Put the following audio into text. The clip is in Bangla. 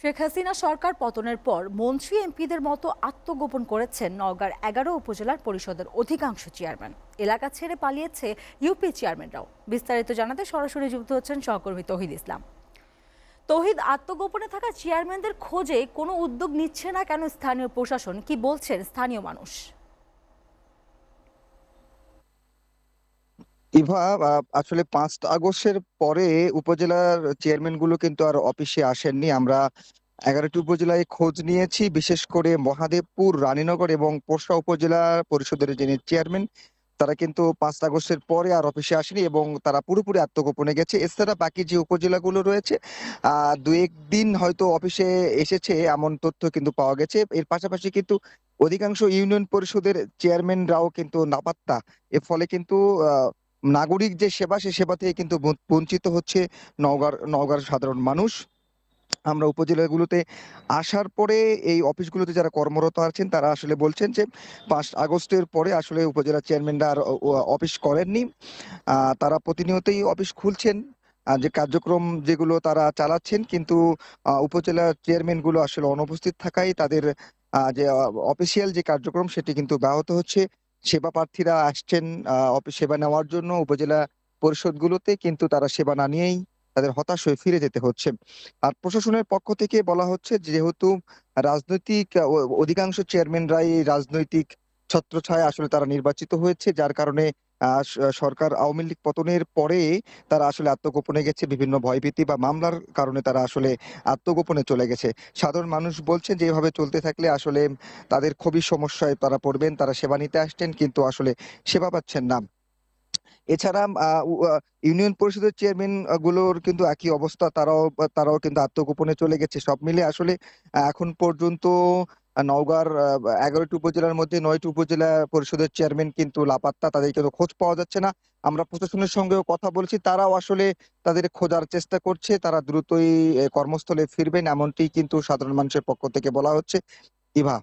শেখ হাসিনা সরকার পতনের পর মন্ত্রী এমপিদের মতো আত্মগোপন করেছেন নওগাঁর 11 উপজেলার পরিষদের অধিকাংশ চেয়ারম্যান। এলাকা ছেড়ে পালিয়েছে ইউপি চেয়ারম্যানরাও। বিস্তারিত জানাতে সরাসরি যুক্ত হচ্ছেন সহকর্মী তৌহিদ ইসলাম। তৌহিদ, আত্মগোপনে থাকা চেয়ারম্যানদের খোঁজে কোনো উদ্যোগ নিচ্ছে না কেন স্থানীয় প্রশাসন? কি বলছেন স্থানীয় মানুষ? ইভা, আসলে 5 আগস্টের পরে উপজেলার চেয়ারম্যান গুলো কিন্তু আর অফিসে আসেননি। আমরা 11টি উপজেলায় খোঁজ নিয়েছি, বিশেষ করে মহাদেবপুর, রানীনগর এবং পোরশা উপজেলা পরিষদের যিনি চেয়ারম্যান, তারা কিন্তু 5 আগস্টের পরে আর অফিসে আসেনি এবং তারা পুরোপুরি আত্মগোপনে গেছে। এছাড়া বাকি যে উপজেলাগুলো রয়েছে, 2-1 দিন হয়তো অফিসে এসেছে এমন তথ্য কিন্তু পাওয়া গেছে। এর পাশাপাশি কিন্তু অধিকাংশ ইউনিয়ন পরিষদের চেয়ারম্যানরাও কিন্তু নাপাত্তা। এর ফলে কিন্তু নাগরিক যে সেবা, সে সেবা থেকে কিন্তু বঞ্চিত হচ্ছে নওগাঁর সাধারণ মানুষ। আমরা উপজেলাগুলোতে আসার পরে এই অফিসগুলোতে যারা কর্মরত আছেন তারা আসলে বলছেন যে 5 আগস্টের পরে আসলে উপজেলা চেয়ারম্যানরা আর অফিস করেননি। তারা প্রতিনিয়তই অফিস খুলছেন। যে কার্যক্রম যেগুলো তারা চালাচ্ছেন, কিন্তু উপজেলা চেয়ারম্যান গুলো আসলে অনুপস্থিত থাকায় তাদের যে অফিসিয়াল যে কার্যক্রম সেটি কিন্তু ব্যাহত হচ্ছে। সেবা প্রার্থীরা আসছেন অফিস সেবা নেওয়ার জন্য উপজেলা পরিষদগুলোতে, কিন্তু তারা সেবা না নিয়েই তাদের হতাশ হয়ে ফিরে যেতে হচ্ছে। আর প্রশাসনের পক্ষ থেকে বলা হচ্ছে যে, যেহেতু রাজনৈতিক অধিকাংশ চেয়ারম্যানরাই রাজনৈতিক ছত্রছায়ায় আসলে তারা নির্বাচিত হয়েছে, যার কারণে সরকার আওয়ামী লীগ পতনের পরে তারা আসলে আত্মগোপনে গেছে। বিভিন্ন ভয়ভীতি বা মামলার কারণে তারা আসলে আত্মগোপনে চলে গেছে। সাধারণ মানুষ বলছেন যে এভাবে চলতে থাকলে আসলে তাদের খুবই সমস্যায় তারা পড়বেন। তারা সেবা নিতে আসছেন, কিন্তু আসলে সেবা পাচ্ছেন না। এছাড়া ইউনিয়ন পরিষদের চেয়ারম্যান গুলোর কিন্তু একই অবস্থা। তারাও কিন্তু আত্মগোপনে চলে গেছে। সব মিলে আসলে এখন পর্যন্ত নওগাঁর 11টি উপজেলার মধ্যে 9টি উপজেলা পরিষদের চেয়ারম্যান কিন্তু লাপাত্তা। তাদের কিন্তু খোঁজ পাওয়া যাচ্ছে না। আমরা প্রশাসনের সঙ্গেও কথা বলেছি। তারাও আসলে তাদের খোঁজার চেষ্টা করছে। তারা দ্রুতই কর্মস্থলে ফিরবেন, এমনটিই কিন্তু সাধারণ মানুষের পক্ষ থেকে বলা হচ্ছে। ইভা।